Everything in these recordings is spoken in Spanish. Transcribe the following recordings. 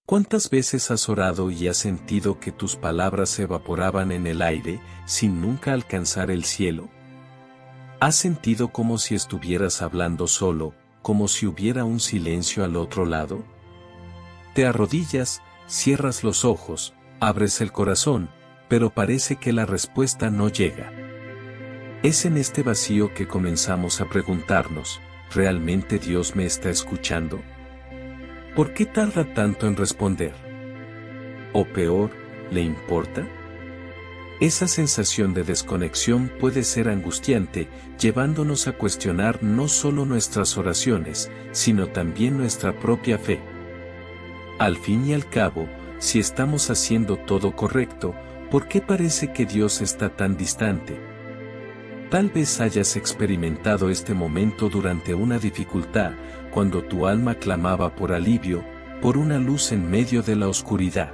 ¿Cuántas veces has orado y has sentido que tus palabras se evaporaban en el aire, sin nunca alcanzar el cielo? ¿Has sentido como si estuvieras hablando solo, como si hubiera un silencio al otro lado? Te arrodillas, cierras los ojos, abres el corazón, pero parece que la respuesta no llega. Es en este vacío que comenzamos a preguntarnos, ¿realmente Dios me está escuchando? ¿Por qué tarda tanto en responder? O peor, ¿le importa? Esa sensación de desconexión puede ser angustiante, llevándonos a cuestionar no solo nuestras oraciones, sino también nuestra propia fe. Al fin y al cabo, si estamos haciendo todo correcto, ¿por qué parece que Dios está tan distante? Tal vez hayas experimentado este momento durante una dificultad, cuando tu alma clamaba por alivio, por una luz en medio de la oscuridad.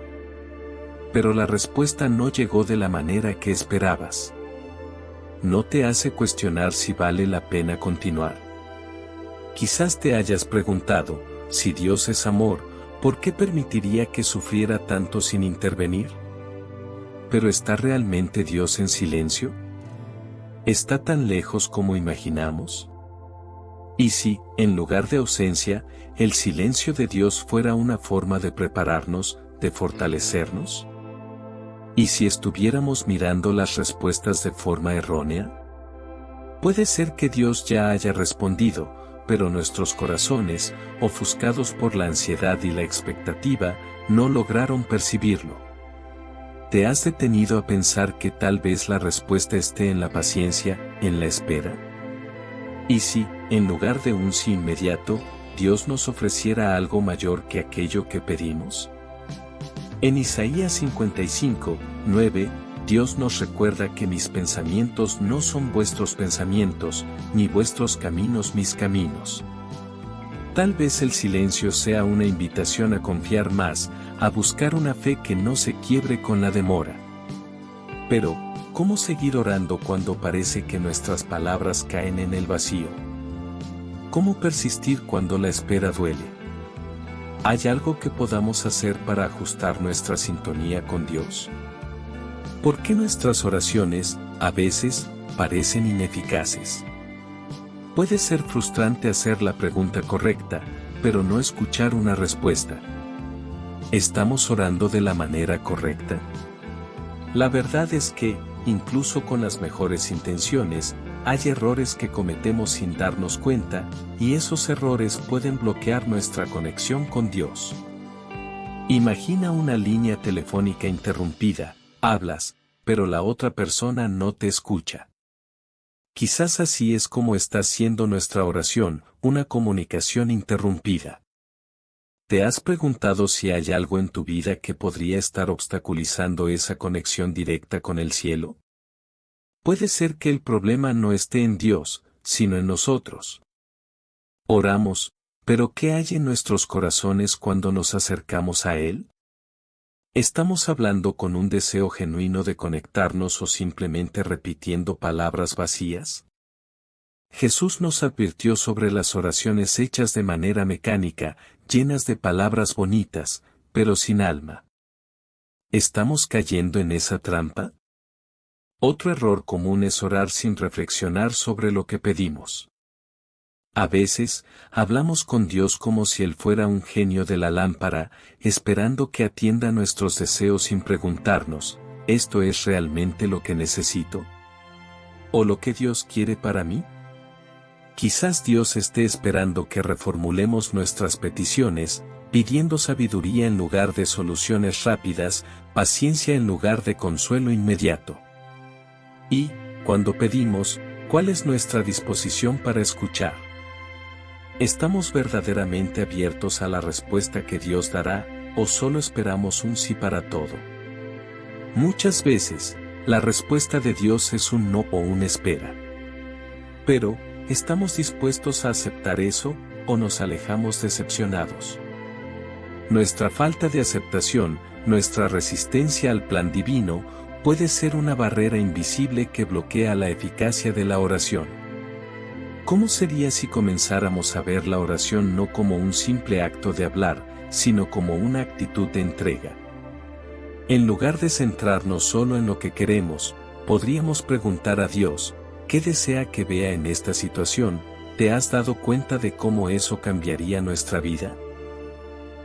Pero la respuesta no llegó de la manera que esperabas. ¿No te hace cuestionar si vale la pena continuar? Quizás te hayas preguntado, si Dios es amor, ¿por qué permitiría que sufriera tanto sin intervenir? ¿Pero está realmente Dios en silencio? ¿Está tan lejos como imaginamos? ¿Y si, en lugar de ausencia, el silencio de Dios fuera una forma de prepararnos, de fortalecernos? ¿Y si estuviéramos mirando las respuestas de forma errónea? Puede ser que Dios ya haya respondido, pero nuestros corazones, ofuscados por la ansiedad y la expectativa, no lograron percibirlo. ¿Te has detenido a pensar que tal vez la respuesta esté en la paciencia, en la espera? ¿Y si, en lugar de un sí inmediato, Dios nos ofreciera algo mayor que aquello que pedimos? En Isaías 55, 9, Dios nos recuerda que mis pensamientos no son vuestros pensamientos, ni vuestros caminos mis caminos. Tal vez el silencio sea una invitación a confiar más, a buscar una fe que no se quiebre con la demora. Pero, ¿cómo seguir orando cuando parece que nuestras palabras caen en el vacío? ¿Cómo persistir cuando la espera duele? ¿Hay algo que podamos hacer para ajustar nuestra sintonía con Dios? ¿Por qué nuestras oraciones, a veces, parecen ineficaces? Puede ser frustrante hacer la pregunta correcta, pero no escuchar una respuesta. ¿Estamos orando de la manera correcta? La verdad es que, incluso con las mejores intenciones, hay errores que cometemos sin darnos cuenta, y esos errores pueden bloquear nuestra conexión con Dios. Imagina una línea telefónica interrumpida, hablas, pero la otra persona no te escucha. Quizás así es como está siendo nuestra oración, una comunicación interrumpida. ¿Te has preguntado si hay algo en tu vida que podría estar obstaculizando esa conexión directa con el cielo? Puede ser que el problema no esté en Dios, sino en nosotros. Oramos, pero ¿qué hay en nuestros corazones cuando nos acercamos a Él? ¿Estamos hablando con un deseo genuino de conectarnos o simplemente repitiendo palabras vacías? Jesús nos advirtió sobre las oraciones hechas de manera mecánica, llenas de palabras bonitas, pero sin alma. ¿Estamos cayendo en esa trampa? Otro error común es orar sin reflexionar sobre lo que pedimos. A veces, hablamos con Dios como si Él fuera un genio de la lámpara, esperando que atienda nuestros deseos sin preguntarnos, ¿esto es realmente lo que necesito? ¿O lo que Dios quiere para mí? Quizás Dios esté esperando que reformulemos nuestras peticiones, pidiendo sabiduría en lugar de soluciones rápidas, paciencia en lugar de consuelo inmediato. Y, cuando pedimos, ¿cuál es nuestra disposición para escuchar? ¿Estamos verdaderamente abiertos a la respuesta que Dios dará, o solo esperamos un sí para todo? Muchas veces, la respuesta de Dios es un no o una espera. Pero, ¿estamos dispuestos a aceptar eso, o nos alejamos decepcionados? Nuestra falta de aceptación, nuestra resistencia al plan divino, puede ser una barrera invisible que bloquea la eficacia de la oración. ¿Cómo sería si comenzáramos a ver la oración no como un simple acto de hablar, sino como una actitud de entrega. En lugar de centrarnos solo en lo que queremos, podríamos preguntar a Dios, ¿qué desea que vea en esta situación? ¿Te has dado cuenta de cómo eso cambiaría nuestra vida?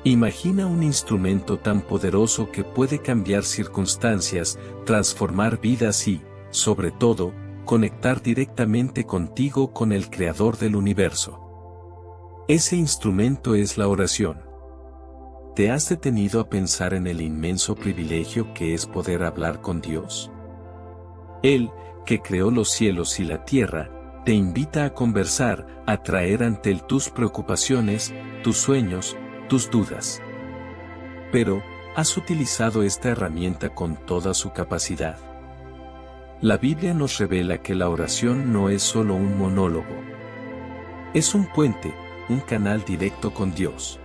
Imagina un instrumento tan poderoso que puede cambiar circunstancias, transformar vidas y, sobre todo, conectar directamente contigo con el Creador del universo. Ese instrumento es la oración. ¿Te has detenido a pensar en el inmenso privilegio que es poder hablar con Dios? Él, que creó los cielos y la tierra, te invita a conversar, a traer ante él tus preocupaciones, tus sueños, tus dudas. Pero, ¿has utilizado esta herramienta con toda su capacidad? La Biblia nos revela que la oración no es solo un monólogo. Es un puente, un canal directo con Dios.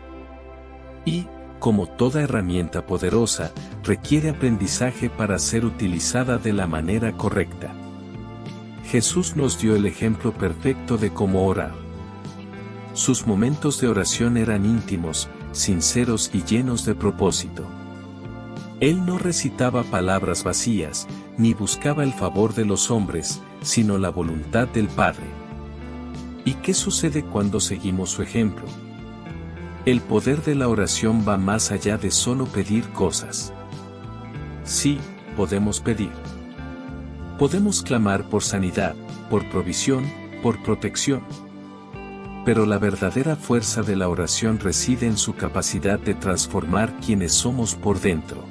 Y, como toda herramienta poderosa, requiere aprendizaje para ser utilizada de la manera correcta. Jesús nos dio el ejemplo perfecto de cómo orar. Sus momentos de oración eran íntimos, sinceros y llenos de propósito. Él no recitaba palabras vacías, ni buscaba el favor de los hombres, sino la voluntad del Padre. ¿Y qué sucede cuando seguimos su ejemplo? El poder de la oración va más allá de solo pedir cosas. Sí, podemos pedir. Podemos clamar por sanidad, por provisión, por protección. Pero la verdadera fuerza de la oración reside en su capacidad de transformar quienes somos por dentro.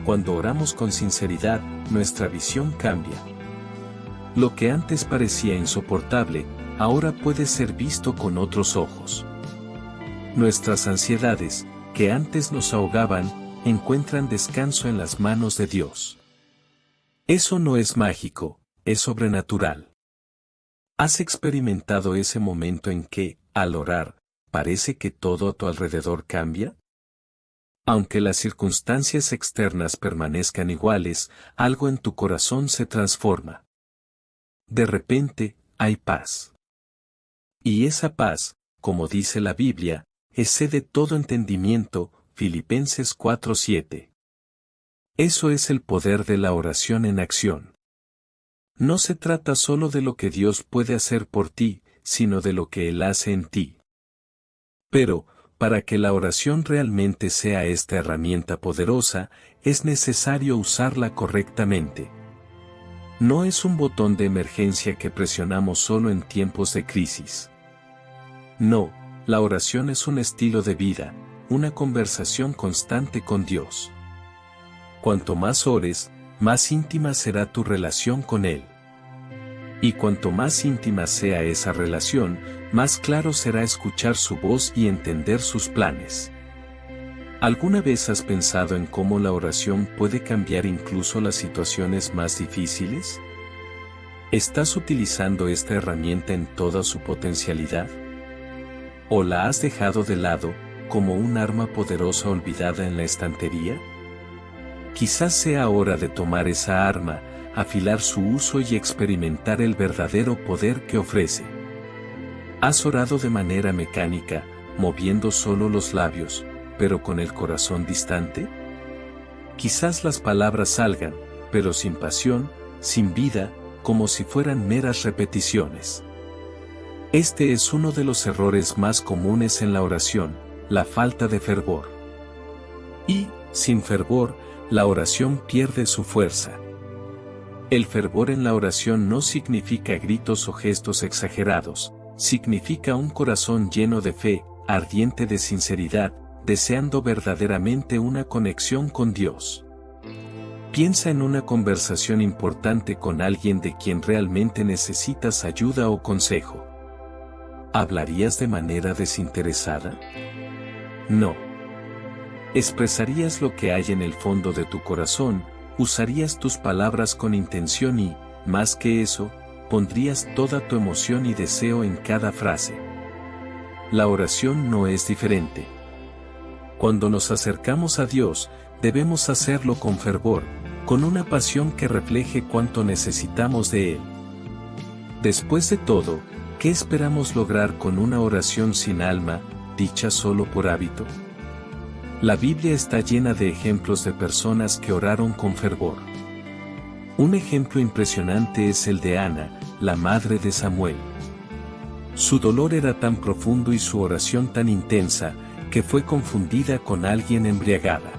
Cuando oramos con sinceridad, nuestra visión cambia. Lo que antes parecía insoportable, ahora puede ser visto con otros ojos. Nuestras ansiedades, que antes nos ahogaban, encuentran descanso en las manos de Dios. Eso no es mágico, es sobrenatural. ¿Has experimentado ese momento en que, al orar, parece que todo a tu alrededor cambia? Aunque las circunstancias externas permanezcan iguales, algo en tu corazón se transforma. De repente, hay paz. Y esa paz, como dice la Biblia, excede todo entendimiento, Filipenses 4:7. Eso es el poder de la oración en acción. No se trata solo de lo que Dios puede hacer por ti, sino de lo que Él hace en ti. Pero, para que la oración realmente sea esta herramienta poderosa, es necesario usarla correctamente. No es un botón de emergencia que presionamos solo en tiempos de crisis. No, la oración es un estilo de vida, una conversación constante con Dios. Cuanto más ores, más íntima será tu relación con Él. Y cuanto más íntima sea esa relación, más claro será escuchar su voz y entender sus planes. ¿Alguna vez has pensado en cómo la oración puede cambiar incluso las situaciones más difíciles? ¿Estás utilizando esta herramienta en toda su potencialidad? ¿O la has dejado de lado, como un arma poderosa olvidada en la estantería? Quizás sea hora de tomar esa arma, afilar su uso y experimentar el verdadero poder que ofrece. ¿Has orado de manera mecánica, moviendo solo los labios, pero con el corazón distante? Quizás las palabras salgan, pero sin pasión, sin vida, como si fueran meras repeticiones. Este es uno de los errores más comunes en la oración, la falta de fervor. Y, sin fervor, la oración pierde su fuerza. El fervor en la oración no significa gritos o gestos exagerados, significa un corazón lleno de fe, ardiente de sinceridad, deseando verdaderamente una conexión con Dios. Piensa en una conversación importante con alguien de quien realmente necesitas ayuda o consejo. ¿Hablarías de manera desinteresada? No. Expresarías lo que hay en el fondo de tu corazón, usarías tus palabras con intención y, más que eso, pondrías toda tu emoción y deseo en cada frase. La oración no es diferente. Cuando nos acercamos a Dios, debemos hacerlo con fervor, con una pasión que refleje cuánto necesitamos de Él. Después de todo, ¿qué esperamos lograr con una oración sin alma, dicha solo por hábito? La Biblia está llena de ejemplos de personas que oraron con fervor. Un ejemplo impresionante es el de Ana, la madre de Samuel. Su dolor era tan profundo y su oración tan intensa, que fue confundida con alguien embriagada.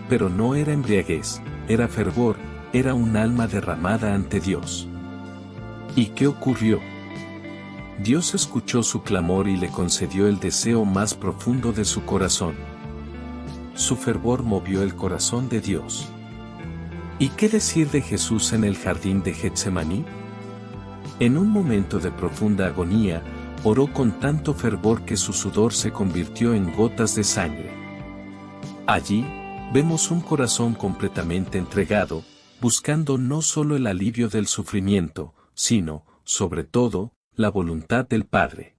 Pero no era embriaguez, era fervor, era un alma derramada ante Dios. ¿Y qué ocurrió? Dios escuchó su clamor y le concedió el deseo más profundo de su corazón. Su fervor movió el corazón de Dios. ¿Y qué decir de Jesús en el jardín de Getsemaní? En un momento de profunda agonía, oró con tanto fervor que su sudor se convirtió en gotas de sangre. Allí, vemos un corazón completamente entregado, buscando no solo el alivio del sufrimiento, sino, sobre todo, la voluntad del Padre.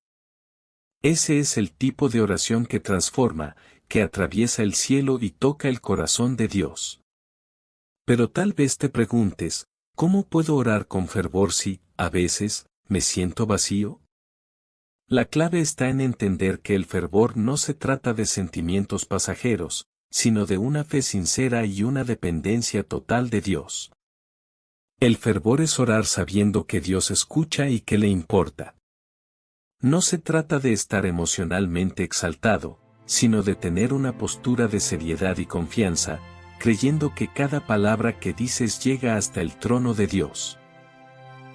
Ese es el tipo de oración que transforma, que atraviesa el cielo y toca el corazón de Dios. Pero tal vez te preguntes, ¿cómo puedo orar con fervor si, a veces, me siento vacío? La clave está en entender que el fervor no se trata de sentimientos pasajeros, sino de una fe sincera y una dependencia total de Dios. El fervor es orar sabiendo que Dios escucha y que le importa. No se trata de estar emocionalmente exaltado, sino de tener una postura de seriedad y confianza, creyendo que cada palabra que dices llega hasta el trono de Dios.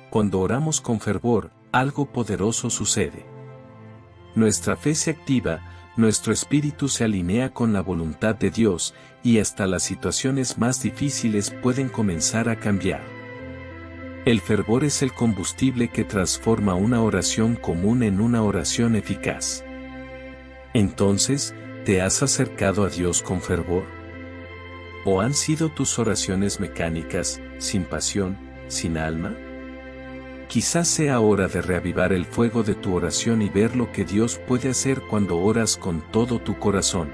Cuando oramos con fervor, algo poderoso sucede. Nuestra fe se activa, nuestro espíritu se alinea con la voluntad de Dios, y hasta las situaciones más difíciles pueden comenzar a cambiar. El fervor es el combustible que transforma una oración común en una oración eficaz. Entonces, ¿te has acercado a Dios con fervor? ¿O han sido tus oraciones mecánicas, sin pasión, sin alma? Quizás sea hora de reavivar el fuego de tu oración y ver lo que Dios puede hacer cuando oras con todo tu corazón.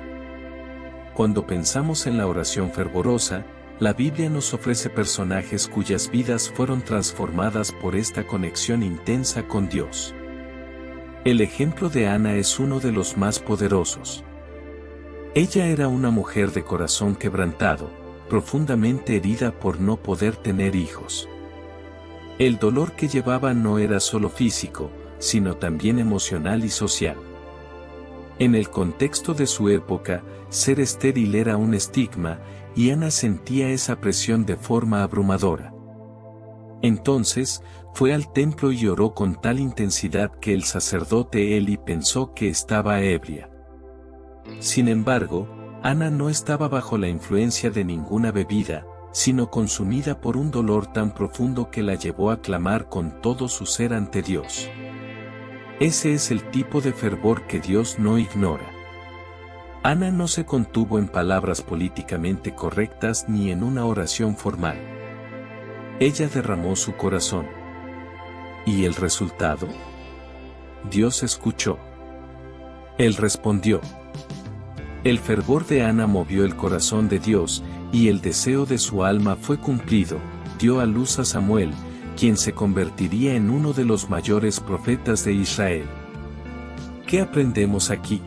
Cuando pensamos en la oración fervorosa, la Biblia nos ofrece personajes cuyas vidas fueron transformadas por esta conexión intensa con Dios. El ejemplo de Ana es uno de los más poderosos. Ella era una mujer de corazón quebrantado, profundamente herida por no poder tener hijos. El dolor que llevaba no era solo físico, sino también emocional y social. En el contexto de su época, ser estéril era un estigma, y Ana sentía esa presión de forma abrumadora. Entonces, fue al templo y oró con tal intensidad que el sacerdote Eli pensó que estaba ebria. Sin embargo, Ana no estaba bajo la influencia de ninguna bebida, sino consumida por un dolor tan profundo que la llevó a clamar con todo su ser ante Dios. Ese es el tipo de fervor que Dios no ignora. Ana no se contuvo en palabras políticamente correctas ni en una oración formal. Ella derramó su corazón. ¿Y el resultado? Dios escuchó. Él respondió. El fervor de Ana movió el corazón de Dios, y el deseo de su alma fue cumplido. Dio a luz a Samuel, quien se convertiría en uno de los mayores profetas de Israel. ¿Qué aprendemos aquí?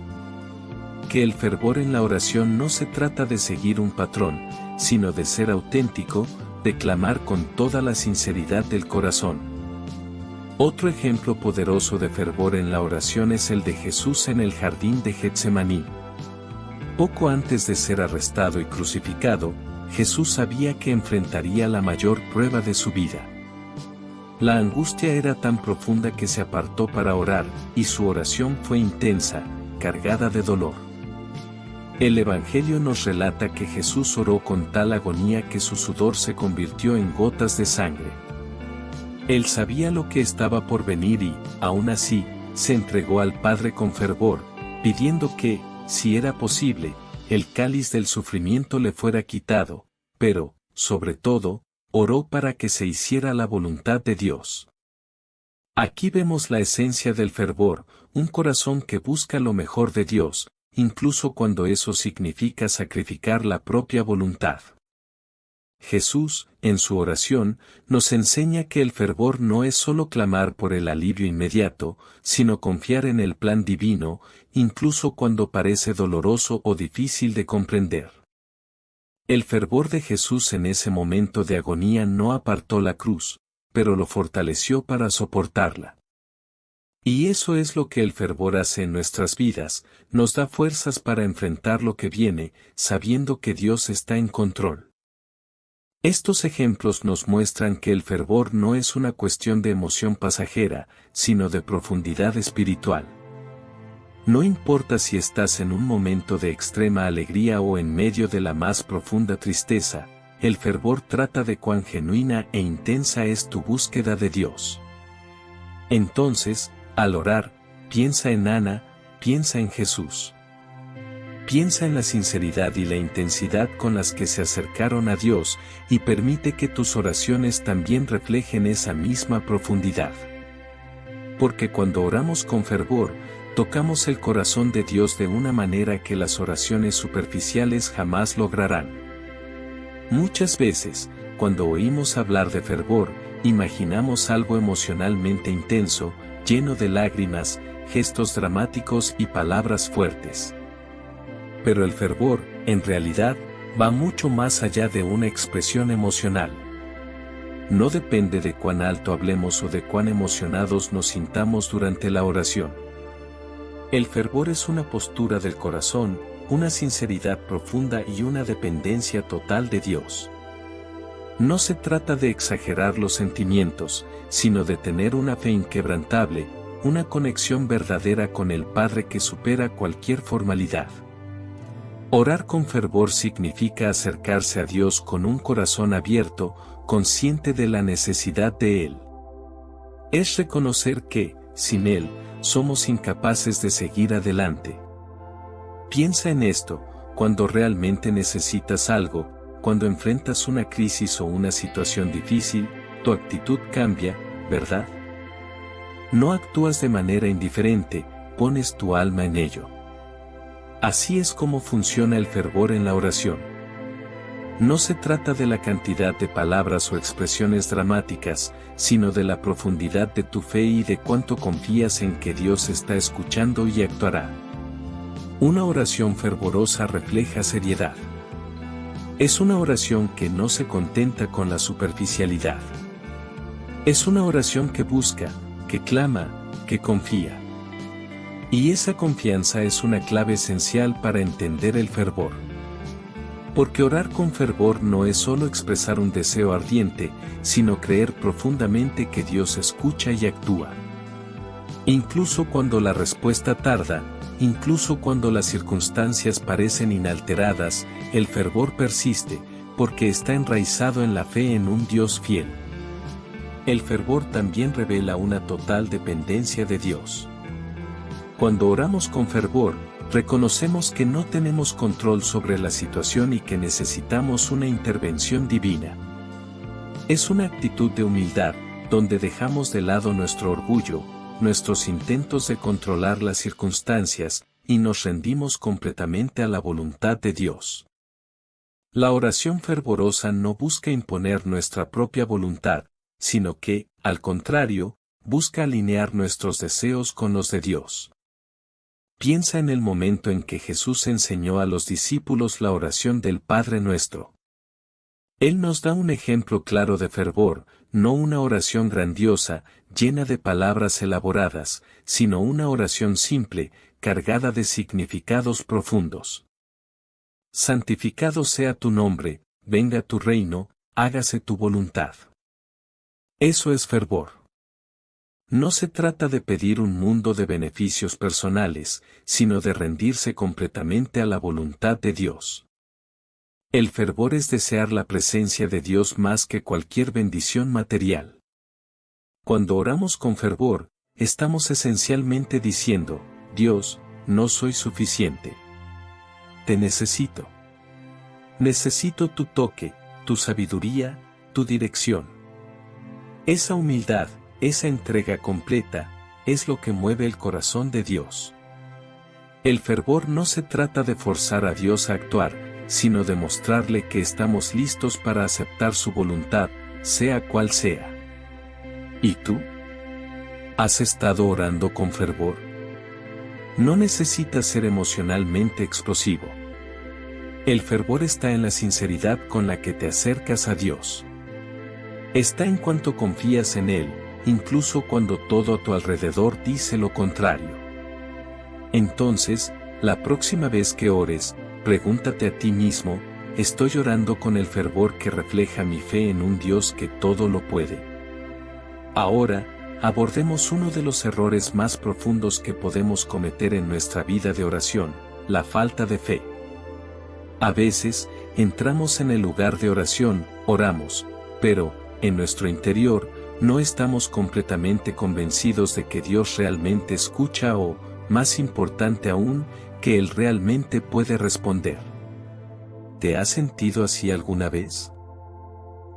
Que el fervor en la oración no se trata de seguir un patrón, sino de ser auténtico, de clamar con toda la sinceridad del corazón. Otro ejemplo poderoso de fervor en la oración es el de Jesús en el jardín de Getsemaní. Poco antes de ser arrestado y crucificado, Jesús sabía que enfrentaría la mayor prueba de su vida. La angustia era tan profunda que se apartó para orar, y su oración fue intensa, cargada de dolor. El Evangelio nos relata que Jesús oró con tal agonía que su sudor se convirtió en gotas de sangre. Él sabía lo que estaba por venir y, aún así, se entregó al Padre con fervor, pidiendo que, si era posible, el cáliz del sufrimiento le fuera quitado, pero, sobre todo, oró para que se hiciera la voluntad de Dios. Aquí vemos la esencia del fervor, un corazón que busca lo mejor de Dios, incluso cuando eso significa sacrificar la propia voluntad. Jesús, en su oración, nos enseña que el fervor no es solo clamar por el alivio inmediato, sino confiar en el plan divino, incluso cuando parece doloroso o difícil de comprender. El fervor de Jesús en ese momento de agonía no apartó la cruz, pero lo fortaleció para soportarla. Y eso es lo que el fervor hace en nuestras vidas, nos da fuerzas para enfrentar lo que viene, sabiendo que Dios está en control. Estos ejemplos nos muestran que el fervor no es una cuestión de emoción pasajera, sino de profundidad espiritual. No importa si estás en un momento de extrema alegría o en medio de la más profunda tristeza, el fervor trata de cuán genuina e intensa es tu búsqueda de Dios. Entonces, al orar, piensa en Ana, piensa en Jesús. Piensa en la sinceridad y la intensidad con las que se acercaron a Dios y permite que tus oraciones también reflejen esa misma profundidad. Porque cuando oramos con fervor, tocamos el corazón de Dios de una manera que las oraciones superficiales jamás lograrán. Muchas veces, cuando oímos hablar de fervor, imaginamos algo emocionalmente intenso, lleno de lágrimas, gestos dramáticos y palabras fuertes. Pero el fervor, en realidad, va mucho más allá de una expresión emocional. No depende de cuán alto hablemos o de cuán emocionados nos sintamos durante la oración. El fervor es una postura del corazón, una sinceridad profunda y una dependencia total de Dios. No se trata de exagerar los sentimientos, sino de tener una fe inquebrantable, una conexión verdadera con el Padre que supera cualquier formalidad. Orar con fervor significa acercarse a Dios con un corazón abierto, consciente de la necesidad de Él. Es reconocer que, sin Él, somos incapaces de seguir adelante. Piensa en esto, cuando realmente necesitas algo, cuando enfrentas una crisis o una situación difícil, tu actitud cambia, ¿verdad? No actúas de manera indiferente, pones tu alma en ello. Así es como funciona el fervor en la oración. No se trata de la cantidad de palabras o expresiones dramáticas, sino de la profundidad de tu fe y de cuánto confías en que Dios está escuchando y actuará. Una oración fervorosa refleja seriedad. Es una oración que no se contenta con la superficialidad. Es una oración que busca, que clama, que confía. Y esa confianza es una clave esencial para entender el fervor. Porque orar con fervor no es solo expresar un deseo ardiente, sino creer profundamente que Dios escucha y actúa. Incluso cuando la respuesta tarda, incluso cuando las circunstancias parecen inalteradas, el fervor persiste, porque está enraizado en la fe en un Dios fiel. El fervor también revela una total dependencia de Dios. Cuando oramos con fervor, reconocemos que no tenemos control sobre la situación y que necesitamos una intervención divina. Es una actitud de humildad, donde dejamos de lado nuestro orgullo, nuestros intentos de controlar las circunstancias, y nos rendimos completamente a la voluntad de Dios. La oración fervorosa no busca imponer nuestra propia voluntad, sino que, al contrario, busca alinear nuestros deseos con los de Dios. Piensa en el momento en que Jesús enseñó a los discípulos la oración del Padre Nuestro. Él nos da un ejemplo claro de fervor, no una oración grandiosa, llena de palabras elaboradas, sino una oración simple, cargada de significados profundos. Santificado sea tu nombre, venga tu reino, hágase tu voluntad. Eso es fervor. No se trata de pedir un mundo de beneficios personales, sino de rendirse completamente a la voluntad de Dios. El fervor es desear la presencia de Dios más que cualquier bendición material. Cuando oramos con fervor, estamos esencialmente diciendo, Dios, no soy suficiente. Te necesito. Necesito tu toque, tu sabiduría, tu dirección. Esa humildad, esa entrega completa, es lo que mueve el corazón de Dios. El fervor no se trata de forzar a Dios a actuar, sino demostrarle que estamos listos para aceptar su voluntad, sea cual sea. ¿Y tú? ¿Has estado orando con fervor? No necesitas ser emocionalmente explosivo. El fervor está en la sinceridad con la que te acercas a Dios. Está en cuanto confías en Él, incluso cuando todo a tu alrededor dice lo contrario. Entonces, la próxima vez que ores, pregúntate a ti mismo, ¿estoy orando con el fervor que refleja mi fe en un Dios que todo lo puede? Ahora, abordemos uno de los errores más profundos que podemos cometer en nuestra vida de oración, la falta de fe. A veces, entramos en el lugar de oración, oramos, pero, en nuestro interior, no estamos completamente convencidos de que Dios realmente escucha o, más importante aún, que Él realmente puede responder. ¿Te has sentido así alguna vez?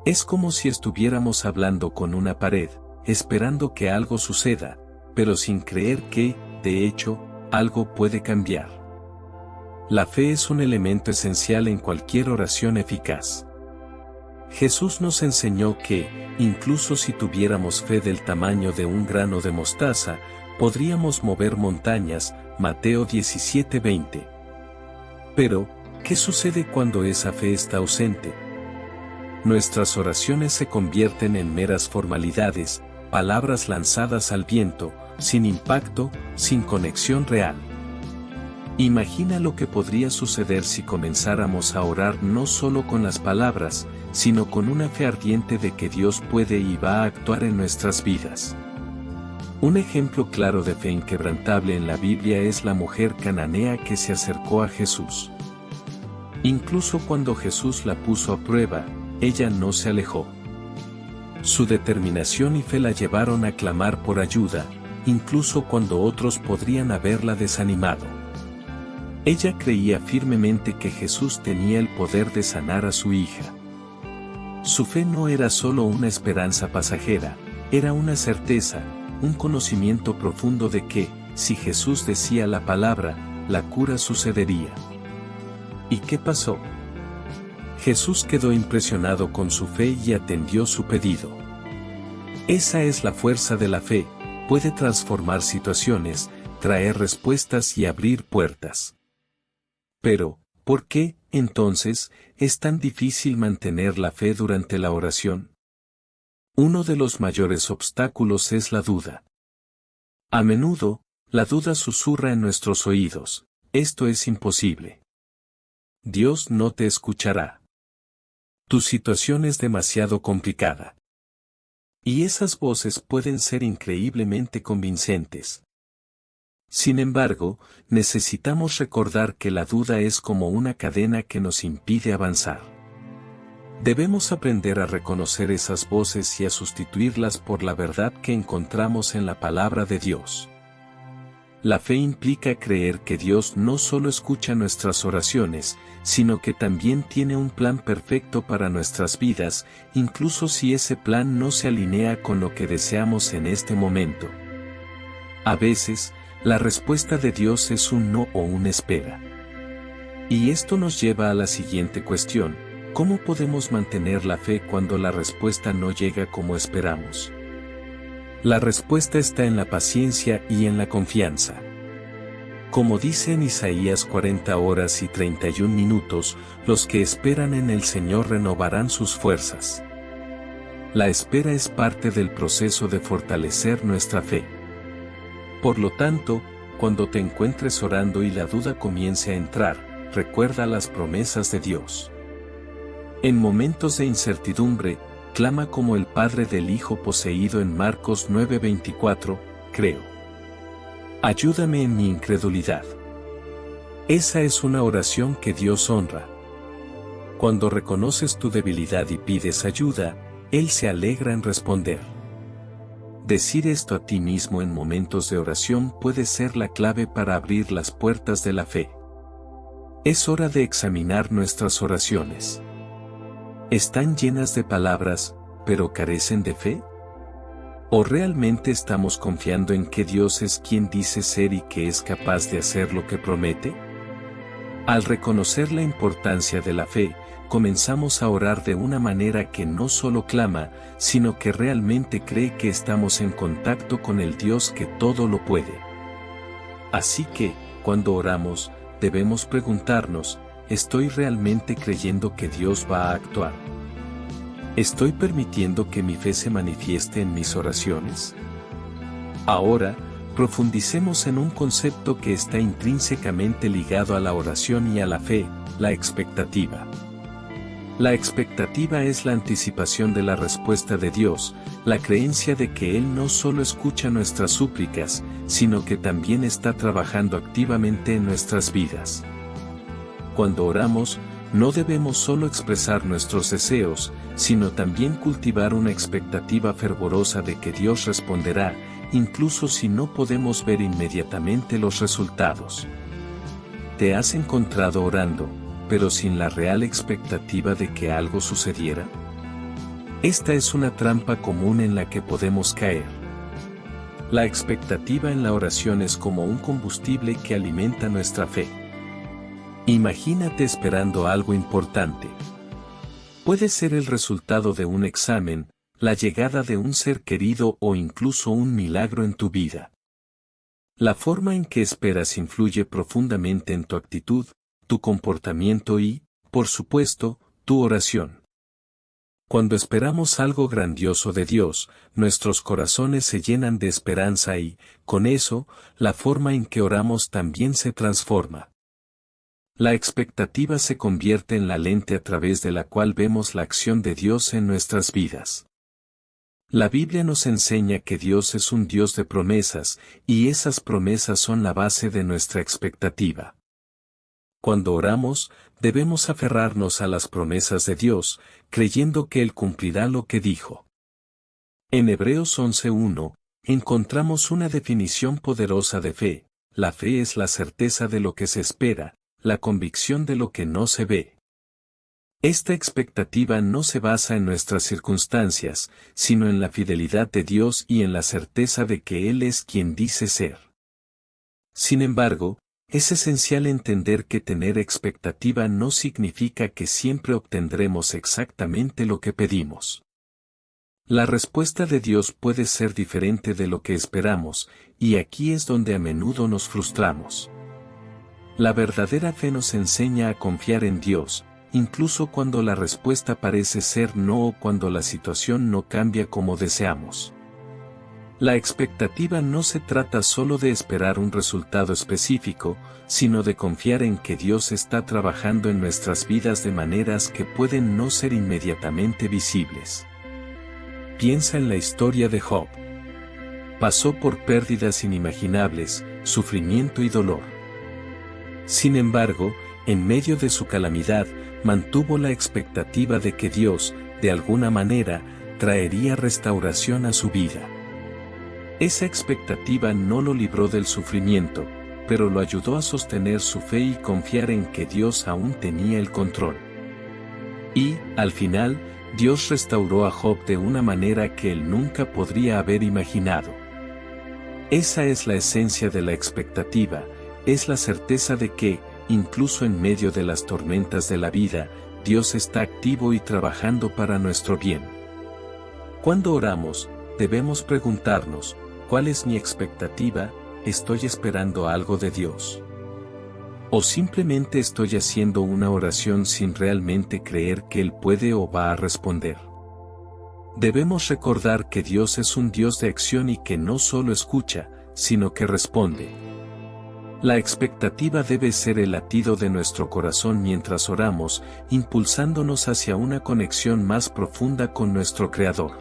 Es como si estuviéramos hablando con una pared, esperando que algo suceda, pero sin creer que, de hecho, algo puede cambiar. La fe es un elemento esencial en cualquier oración eficaz. Jesús nos enseñó que, incluso si tuviéramos fe del tamaño de un grano de mostaza, podríamos mover montañas, Mateo 17:20. Pero, ¿qué sucede cuando esa fe está ausente? Nuestras oraciones se convierten en meras formalidades, palabras lanzadas al viento, sin impacto, sin conexión real. Imagina lo que podría suceder si comenzáramos a orar no solo con las palabras, sino con una fe ardiente de que Dios puede y va a actuar en nuestras vidas. Un ejemplo claro de fe inquebrantable en la Biblia es la mujer cananea que se acercó a Jesús. Incluso cuando Jesús la puso a prueba, ella no se alejó. Su determinación y fe la llevaron a clamar por ayuda, incluso cuando otros podrían haberla desanimado. Ella creía firmemente que Jesús tenía el poder de sanar a su hija. Su fe no era solo una esperanza pasajera, era una certeza, un conocimiento profundo de que, si Jesús decía la palabra, la cura sucedería. ¿Y qué pasó? Jesús quedó impresionado con su fe y atendió su pedido. Esa es la fuerza de la fe, puede transformar situaciones, traer respuestas y abrir puertas. Pero, ¿por qué, entonces, es tan difícil mantener la fe durante la oración? Uno de los mayores obstáculos es la duda. A menudo, la duda susurra en nuestros oídos, esto es imposible. Dios no te escuchará. Tu situación es demasiado complicada. Y esas voces pueden ser increíblemente convincentes. Sin embargo, necesitamos recordar que la duda es como una cadena que nos impide avanzar. Debemos aprender a reconocer esas voces y a sustituirlas por la verdad que encontramos en la palabra de Dios. La fe implica creer que Dios no solo escucha nuestras oraciones, sino que también tiene un plan perfecto para nuestras vidas, incluso si ese plan no se alinea con lo que deseamos en este momento. A veces, la respuesta de Dios es un no o una espera. Y esto nos lleva a la siguiente cuestión: ¿cómo podemos mantener la fe cuando la respuesta no llega como esperamos? La respuesta está en la paciencia y en la confianza. Como dice en Isaías 40 horas y 31 minutos, los que esperan en el Señor renovarán sus fuerzas. La espera es parte del proceso de fortalecer nuestra fe. Por lo tanto, cuando te encuentres orando y la duda comience a entrar, recuerda las promesas de Dios. En momentos de incertidumbre, clama como el padre del hijo poseído en Marcos 9:24, creo. Ayúdame en mi incredulidad. Esa es una oración que Dios honra. Cuando reconoces tu debilidad y pides ayuda, Él se alegra en responder. Decir esto a ti mismo en momentos de oración puede ser la clave para abrir las puertas de la fe. Es hora de examinar nuestras oraciones. ¿Están llenas de palabras, pero carecen de fe? ¿O realmente estamos confiando en que Dios es quien dice ser y que es capaz de hacer lo que promete? Al reconocer la importancia de la fe, comenzamos a orar de una manera que no solo clama, sino que realmente cree que estamos en contacto con el Dios que todo lo puede. Así que, cuando oramos, debemos preguntarnos, ¿estoy realmente creyendo que Dios va a actuar? ¿Estoy permitiendo que mi fe se manifieste en mis oraciones? Ahora, profundicemos en un concepto que está intrínsecamente ligado a la oración y a la fe, la expectativa. La expectativa es la anticipación de la respuesta de Dios, la creencia de que Él no solo escucha nuestras súplicas, sino que también está trabajando activamente en nuestras vidas. Cuando oramos, no debemos solo expresar nuestros deseos, sino también cultivar una expectativa fervorosa de que Dios responderá, incluso si no podemos ver inmediatamente los resultados. ¿Te has encontrado orando, pero sin la real expectativa de que algo sucediera? Esta es una trampa común en la que podemos caer. La expectativa en la oración es como un combustible que alimenta nuestra fe. Imagínate esperando algo importante. Puede ser el resultado de un examen, la llegada de un ser querido o incluso un milagro en tu vida. La forma en que esperas influye profundamente en tu actitud, tu comportamiento y, por supuesto, tu oración. Cuando esperamos algo grandioso de Dios, nuestros corazones se llenan de esperanza y, con eso, la forma en que oramos también se transforma. La expectativa se convierte en la lente a través de la cual vemos la acción de Dios en nuestras vidas. La Biblia nos enseña que Dios es un Dios de promesas, y esas promesas son la base de nuestra expectativa. Cuando oramos, debemos aferrarnos a las promesas de Dios, creyendo que Él cumplirá lo que dijo. En Hebreos 11:1, encontramos una definición poderosa de fe. La fe es la certeza de lo que se espera, la convicción de lo que no se ve. Esta expectativa no se basa en nuestras circunstancias, sino en la fidelidad de Dios y en la certeza de que Él es quien dice ser. Sin embargo, es esencial entender que tener expectativa no significa que siempre obtendremos exactamente lo que pedimos. La respuesta de Dios puede ser diferente de lo que esperamos, y aquí es donde a menudo nos frustramos. La verdadera fe nos enseña a confiar en Dios, incluso cuando la respuesta parece ser no o cuando la situación no cambia como deseamos. La expectativa no se trata solo de esperar un resultado específico, sino de confiar en que Dios está trabajando en nuestras vidas de maneras que pueden no ser inmediatamente visibles. Piensa en la historia de Job. Pasó por pérdidas inimaginables, sufrimiento y dolor. Sin embargo, en medio de su calamidad, mantuvo la expectativa de que Dios, de alguna manera, traería restauración a su vida. Esa expectativa no lo libró del sufrimiento, pero lo ayudó a sostener su fe y confiar en que Dios aún tenía el control. Y, al final, Dios restauró a Job de una manera que él nunca podría haber imaginado. Esa es la esencia de la expectativa, es la certeza de que, incluso en medio de las tormentas de la vida, Dios está activo y trabajando para nuestro bien. Cuando oramos, debemos preguntarnos, ¿cuál es mi expectativa? ¿Estoy esperando algo de Dios? ¿O simplemente estoy haciendo una oración sin realmente creer que Él puede o va a responder? Debemos recordar que Dios es un Dios de acción y que no solo escucha, sino que responde. La expectativa debe ser el latido de nuestro corazón mientras oramos, impulsándonos hacia una conexión más profunda con nuestro Creador.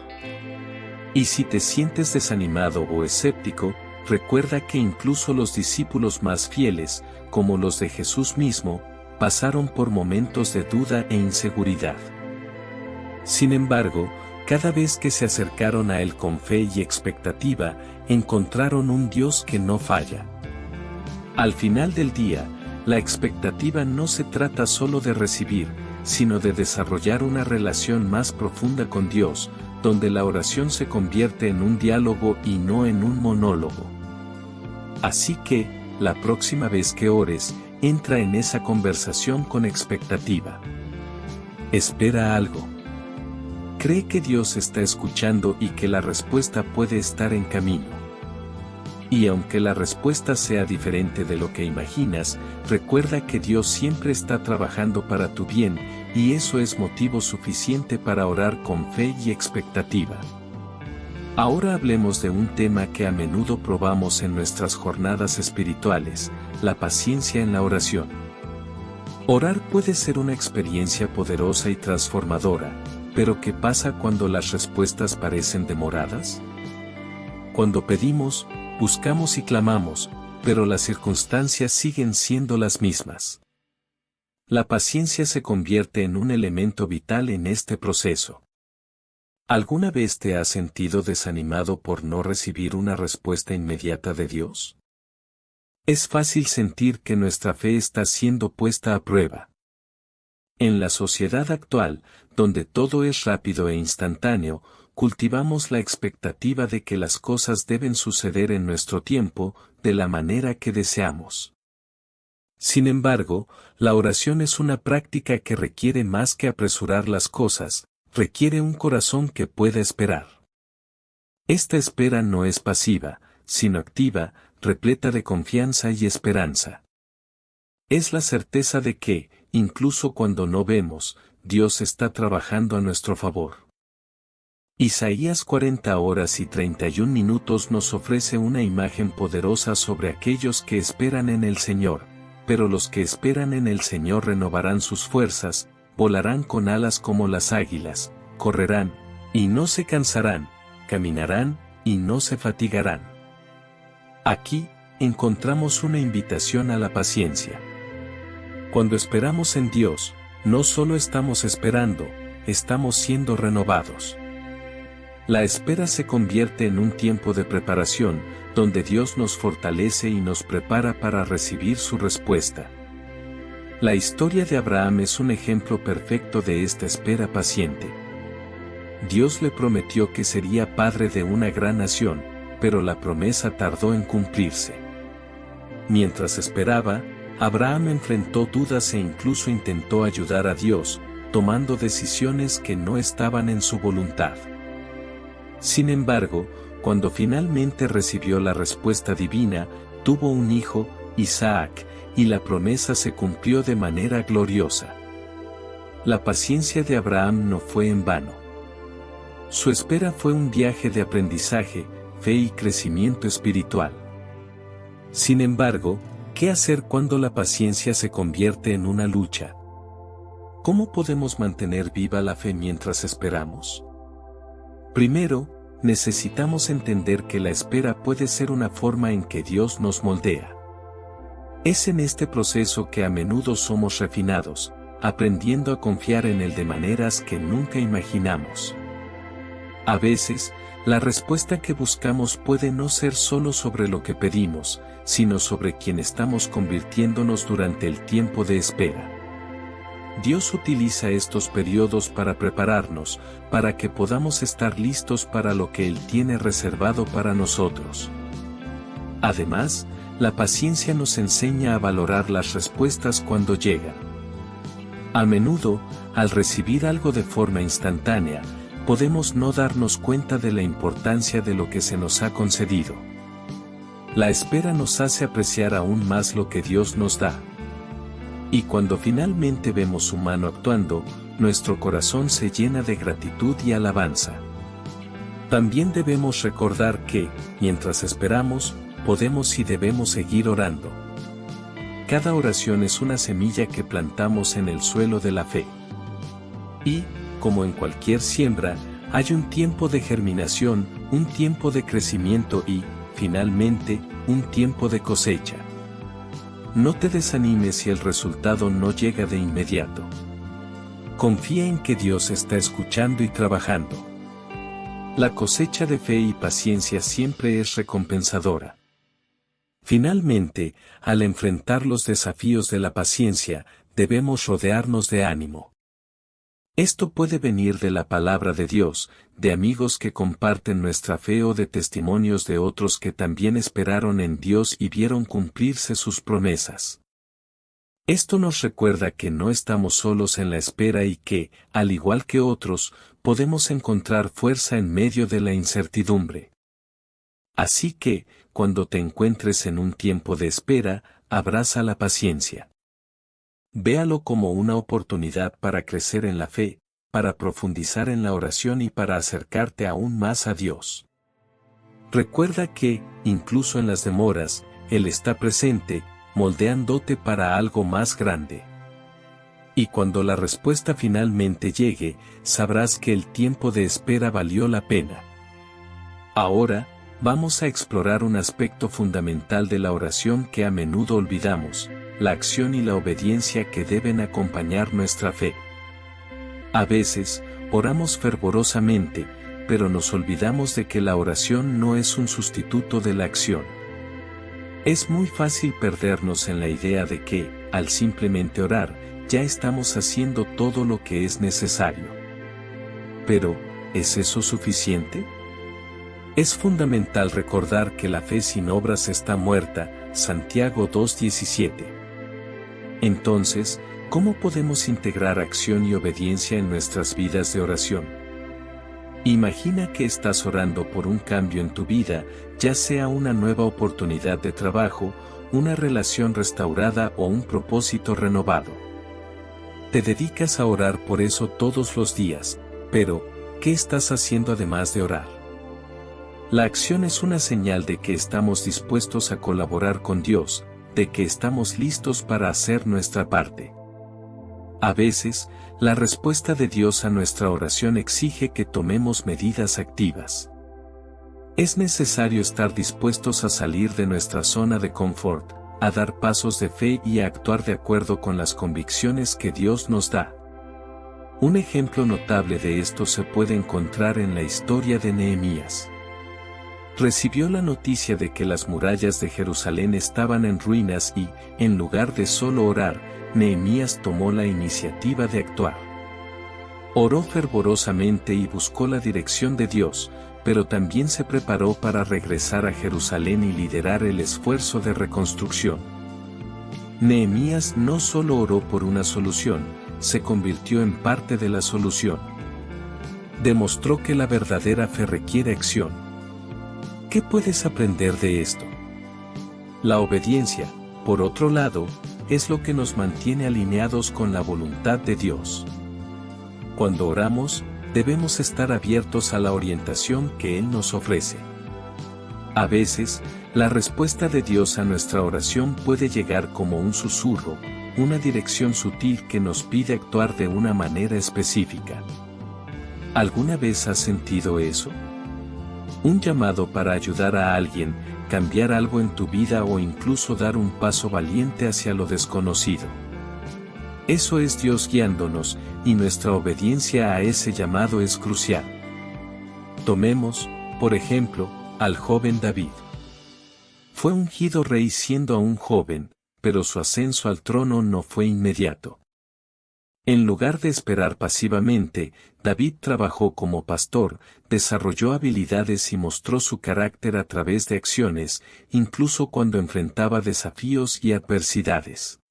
Y si te sientes desanimado o escéptico, recuerda que incluso los discípulos más fieles, como los de Jesús mismo, pasaron por momentos de duda e inseguridad. Sin embargo, cada vez que se acercaron a Él con fe y expectativa, encontraron un Dios que no falla. Al final del día, la expectativa no se trata solo de recibir, sino de desarrollar una relación más profunda con Dios, donde la oración se convierte en un diálogo y no en un monólogo. Así que, la próxima vez que ores, entra en esa conversación con expectativa. Espera algo. Cree que Dios está escuchando y que la respuesta puede estar en camino. Y aunque la respuesta sea diferente de lo que imaginas, recuerda que Dios siempre está trabajando para tu bien, y eso es motivo suficiente para orar con fe y expectativa. Ahora hablemos de un tema que a menudo probamos en nuestras jornadas espirituales, la paciencia en la oración. Orar puede ser una experiencia poderosa y transformadora, pero ¿qué pasa cuando las respuestas parecen demoradas? Cuando pedimos, buscamos y clamamos, pero las circunstancias siguen siendo las mismas. La paciencia se convierte en un elemento vital en este proceso. ¿Alguna vez te has sentido desanimado por no recibir una respuesta inmediata de Dios? Es fácil sentir que nuestra fe está siendo puesta a prueba. En la sociedad actual, donde todo es rápido e instantáneo, cultivamos la expectativa de que las cosas deben suceder en nuestro tiempo, de la manera que deseamos. Sin embargo, la oración es una práctica que requiere más que apresurar las cosas, requiere un corazón que pueda esperar. Esta espera no es pasiva, sino activa, repleta de confianza y esperanza. Es la certeza de que, incluso cuando no vemos, Dios está trabajando a nuestro favor. Isaías 40 horas y 31 minutos nos ofrece una imagen poderosa sobre aquellos que esperan en el Señor, pero los que esperan en el Señor renovarán sus fuerzas, volarán con alas como las águilas, correrán, y no se cansarán, caminarán, y no se fatigarán. Aquí, encontramos una invitación a la paciencia. Cuando esperamos en Dios, no solo estamos esperando, estamos siendo renovados. La espera se convierte en un tiempo de preparación, donde Dios nos fortalece y nos prepara para recibir su respuesta. La historia de Abraham es un ejemplo perfecto de esta espera paciente. Dios le prometió que sería padre de una gran nación, pero la promesa tardó en cumplirse. Mientras esperaba, Abraham enfrentó dudas e incluso intentó ayudar a Dios, tomando decisiones que no estaban en su voluntad. Sin embargo, cuando finalmente recibió la respuesta divina, tuvo un hijo, Isaac, y la promesa se cumplió de manera gloriosa. La paciencia de Abraham no fue en vano. Su espera fue un viaje de aprendizaje, fe y crecimiento espiritual. Sin embargo, ¿qué hacer cuando la paciencia se convierte en una lucha? ¿Cómo podemos mantener viva la fe mientras esperamos? Primero, necesitamos entender que la espera puede ser una forma en que Dios nos moldea. Es en este proceso que a menudo somos refinados, aprendiendo a confiar en Él de maneras que nunca imaginamos. A veces, la respuesta que buscamos puede no ser solo sobre lo que pedimos, sino sobre quien estamos convirtiéndonos durante el tiempo de espera. Dios utiliza estos periodos para prepararnos, para que podamos estar listos para lo que Él tiene reservado para nosotros. Además, la paciencia nos enseña a valorar las respuestas cuando llegan. A menudo, al recibir algo de forma instantánea, podemos no darnos cuenta de la importancia de lo que se nos ha concedido. La espera nos hace apreciar aún más lo que Dios nos da. Y cuando finalmente vemos su mano actuando, nuestro corazón se llena de gratitud y alabanza. También debemos recordar que, mientras esperamos, podemos y debemos seguir orando. Cada oración es una semilla que plantamos en el suelo de la fe. Y, como en cualquier siembra, hay un tiempo de germinación, un tiempo de crecimiento y, finalmente, un tiempo de cosecha. No te desanimes si el resultado no llega de inmediato. Confía en que Dios está escuchando y trabajando. La cosecha de fe y paciencia siempre es recompensadora. Finalmente, al enfrentar los desafíos de la paciencia, debemos rodearnos de ánimo. Esto puede venir de la palabra de Dios, de amigos que comparten nuestra fe o de testimonios de otros que también esperaron en Dios y vieron cumplirse sus promesas. Esto nos recuerda que no estamos solos en la espera y que, al igual que otros, podemos encontrar fuerza en medio de la incertidumbre. Así que, cuando te encuentres en un tiempo de espera, abraza la paciencia. Véalo como una oportunidad para crecer en la fe, para profundizar en la oración y para acercarte aún más a Dios. Recuerda que, incluso en las demoras, Él está presente, moldeándote para algo más grande. Y cuando la respuesta finalmente llegue, sabrás que el tiempo de espera valió la pena. Ahora, vamos a explorar un aspecto fundamental de la oración que a menudo olvidamos, la acción y la obediencia que deben acompañar nuestra fe. A veces, oramos fervorosamente, pero nos olvidamos de que la oración no es un sustituto de la acción. Es muy fácil perdernos en la idea de que, al simplemente orar, ya estamos haciendo todo lo que es necesario. Pero, ¿es eso suficiente? Es fundamental recordar que la fe sin obras está muerta, Santiago 2:17. Entonces, ¿cómo podemos integrar acción y obediencia en nuestras vidas de oración? Imagina que estás orando por un cambio en tu vida, ya sea una nueva oportunidad de trabajo, una relación restaurada o un propósito renovado. Te dedicas a orar por eso todos los días, pero, ¿qué estás haciendo además de orar? La acción es una señal de que estamos dispuestos a colaborar con Dios, de que estamos listos para hacer nuestra parte. A veces, la respuesta de Dios a nuestra oración exige que tomemos medidas activas. Es necesario estar dispuestos a salir de nuestra zona de confort, a dar pasos de fe y a actuar de acuerdo con las convicciones que Dios nos da. Un ejemplo notable de esto se puede encontrar en la historia de Nehemías. Recibió la noticia de que las murallas de Jerusalén estaban en ruinas y, en lugar de solo orar, Nehemías tomó la iniciativa de actuar. Oró fervorosamente y buscó la dirección de Dios, pero también se preparó para regresar a Jerusalén y liderar el esfuerzo de reconstrucción. Nehemías no solo oró por una solución, se convirtió en parte de la solución. Demostró que la verdadera fe requiere acción. ¿Qué puedes aprender de esto? La obediencia, por otro lado, es lo que nos mantiene alineados con la voluntad de Dios. Cuando oramos, debemos estar abiertos a la orientación que Él nos ofrece. A veces, la respuesta de Dios a nuestra oración puede llegar como un susurro, una dirección sutil que nos pide actuar de una manera específica. ¿Alguna vez has sentido eso? Un llamado para ayudar a alguien, cambiar algo en tu vida o incluso dar un paso valiente hacia lo desconocido. Eso es Dios guiándonos, y nuestra obediencia a ese llamado es crucial. Tomemos, por ejemplo, al joven David. Fue ungido rey siendo aún joven, pero su ascenso al trono no fue inmediato. En lugar de esperar pasivamente, David trabajó como pastor, desarrolló habilidades y mostró su carácter a través de acciones, incluso cuando enfrentaba desafíos y adversidades.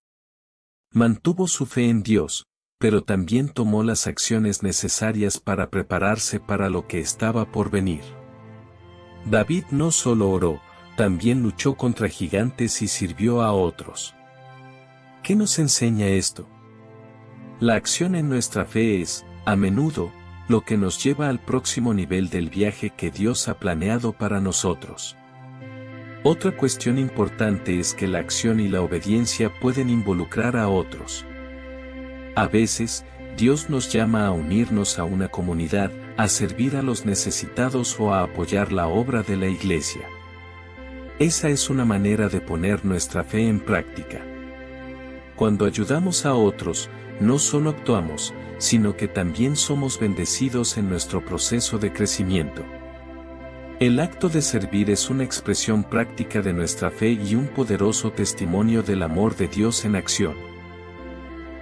Mantuvo su fe en Dios, pero también tomó las acciones necesarias para prepararse para lo que estaba por venir. David no solo oró, también luchó contra gigantes y sirvió a otros. ¿Qué nos enseña esto? La acción en nuestra fe es, a menudo, lo que nos lleva al próximo nivel del viaje que Dios ha planeado para nosotros. Otra cuestión importante es que la acción y la obediencia pueden involucrar a otros. A veces, Dios nos llama a unirnos a una comunidad, a servir a los necesitados o a apoyar la obra de la iglesia. Esa es una manera de poner nuestra fe en práctica. Cuando ayudamos a otros, no solo actuamos, sino que también somos bendecidos en nuestro proceso de crecimiento. El acto de servir es una expresión práctica de nuestra fe y un poderoso testimonio del amor de Dios en acción.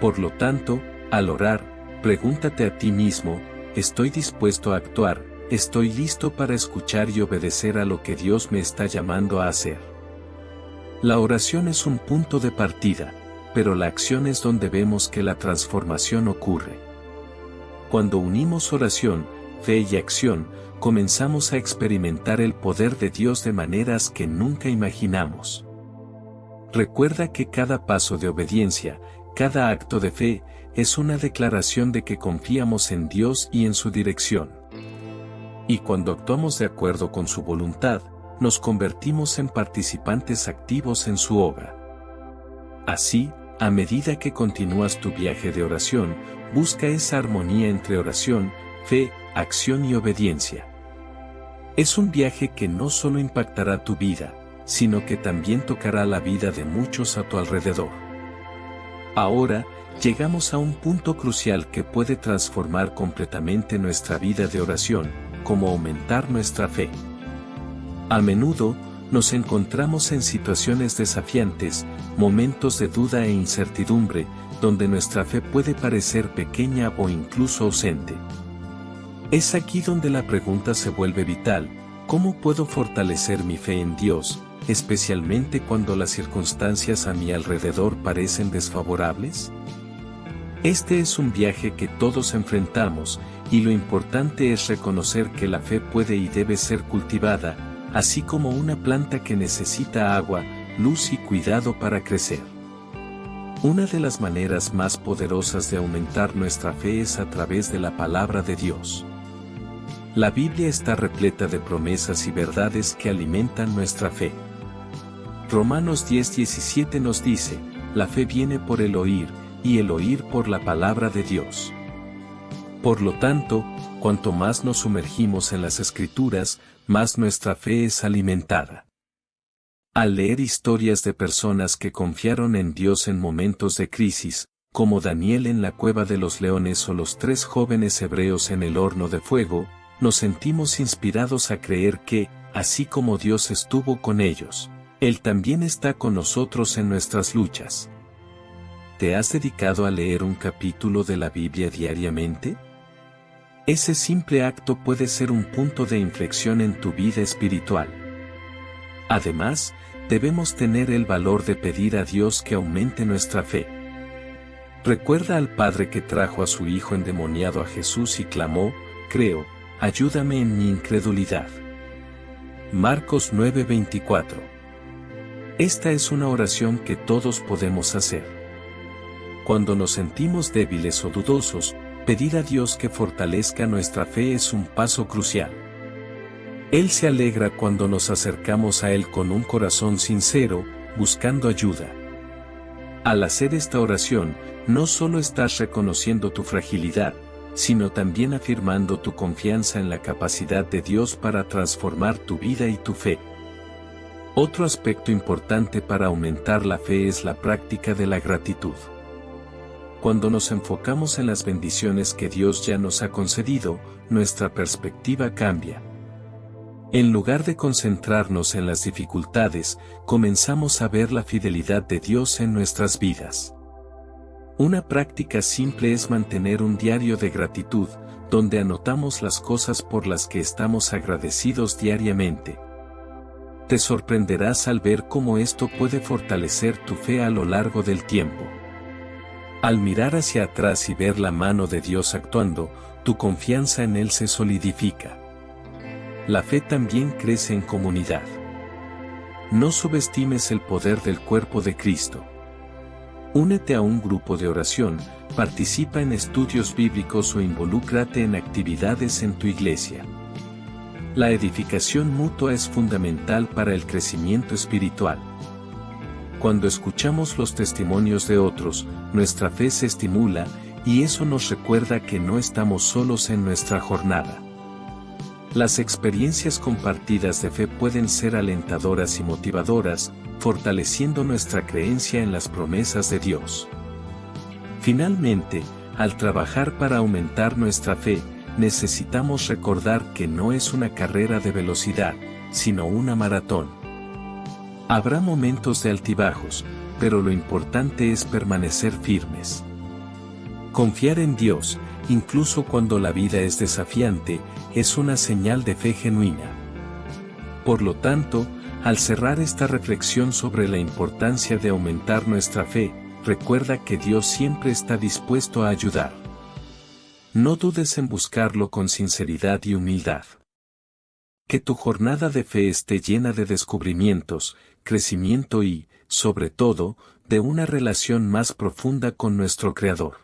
Por lo tanto, al orar, pregúntate a ti mismo, ¿estoy dispuesto a actuar? ¿Estoy listo para escuchar y obedecer a lo que Dios me está llamando a hacer? La oración es un punto de partida. pero la acción es donde vemos que la transformación ocurre. Cuando unimos oración, fe y acción, comenzamos a experimentar el poder de Dios de maneras que nunca imaginamos. Recuerda que cada paso de obediencia, cada acto de fe, es una declaración de que confiamos en Dios y en su dirección. Y cuando actuamos de acuerdo con su voluntad, nos convertimos en participantes activos en su obra. Así, a medida que continúas tu viaje de oración, busca esa armonía entre oración, fe, acción y obediencia. Es un viaje que no solo impactará tu vida, sino que también tocará la vida de muchos a tu alrededor. Ahora, llegamos a un punto crucial que puede transformar completamente nuestra vida de oración, como aumentar nuestra fe. A menudo, nos encontramos en situaciones desafiantes, momentos de duda e incertidumbre, donde nuestra fe puede parecer pequeña o incluso ausente. Es aquí donde la pregunta se vuelve vital: ¿cómo puedo fortalecer mi fe en Dios, especialmente cuando las circunstancias a mi alrededor parecen desfavorables? Este es un viaje que todos enfrentamos, y lo importante es reconocer que la fe puede y debe ser cultivada, así como una planta que necesita agua, luz y cuidado para crecer. Una de las maneras más poderosas de aumentar nuestra fe es a través de la palabra de Dios. La Biblia está repleta de promesas y verdades que alimentan nuestra fe. Romanos 10:17 nos dice: la fe viene por el oír, y el oír por la palabra de Dios. Por lo tanto, cuanto más nos sumergimos en las Escrituras, más nuestra fe es alimentada. Al leer historias de personas que confiaron en Dios en momentos de crisis, como Daniel en la cueva de los leones o los 3 jóvenes hebreos en el horno de fuego, nos sentimos inspirados a creer que, así como Dios estuvo con ellos, Él también está con nosotros en nuestras luchas. ¿Te has dedicado a leer un capítulo de la Biblia diariamente? Ese simple acto puede ser un punto de inflexión en tu vida espiritual. Además, debemos tener el valor de pedir a Dios que aumente nuestra fe. Recuerda al padre que trajo a su hijo endemoniado a Jesús y clamó: creo, ayúdame en mi incredulidad. Marcos 9:24. Esta es una oración que todos podemos hacer. Cuando nos sentimos débiles o dudosos, pedir a Dios que fortalezca nuestra fe es un paso crucial. Él se alegra cuando nos acercamos a Él con un corazón sincero, buscando ayuda. Al hacer esta oración, no solo estás reconociendo tu fragilidad, sino también afirmando tu confianza en la capacidad de Dios para transformar tu vida y tu fe. Otro aspecto importante para aumentar la fe es la práctica de la gratitud. Cuando nos enfocamos en las bendiciones que Dios ya nos ha concedido, nuestra perspectiva cambia. En lugar de concentrarnos en las dificultades, comenzamos a ver la fidelidad de Dios en nuestras vidas. Una práctica simple es mantener un diario de gratitud, donde anotamos las cosas por las que estamos agradecidos diariamente. Te sorprenderás al ver cómo esto puede fortalecer tu fe a lo largo del tiempo. Al mirar hacia atrás y ver la mano de Dios actuando, tu confianza en Él se solidifica. La fe también crece en comunidad. No subestimes el poder del cuerpo de Cristo. Únete a un grupo de oración, participa en estudios bíblicos o involúcrate en actividades en tu iglesia. La edificación mutua es fundamental para el crecimiento espiritual. Cuando escuchamos los testimonios de otros, nuestra fe se estimula, y eso nos recuerda que no estamos solos en nuestra jornada. Las experiencias compartidas de fe pueden ser alentadoras y motivadoras, fortaleciendo nuestra creencia en las promesas de Dios. Finalmente, al trabajar para aumentar nuestra fe, necesitamos recordar que no es una carrera de velocidad, sino una maratón. Habrá momentos de altibajos, pero lo importante es permanecer firmes. Confiar en Dios, incluso cuando la vida es desafiante, es una señal de fe genuina. Por lo tanto, al cerrar esta reflexión sobre la importancia de aumentar nuestra fe, recuerda que Dios siempre está dispuesto a ayudar. No dudes en buscarlo con sinceridad y humildad. Que tu jornada de fe esté llena de descubrimientos, crecimiento y, sobre todo, de una relación más profunda con nuestro Creador.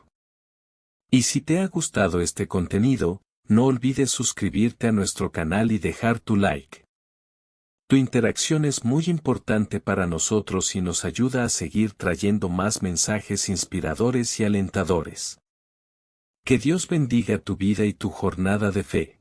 Y si te ha gustado este contenido, no olvides suscribirte a nuestro canal y dejar tu like. Tu interacción es muy importante para nosotros y nos ayuda a seguir trayendo más mensajes inspiradores y alentadores. Que Dios bendiga tu vida y tu jornada de fe.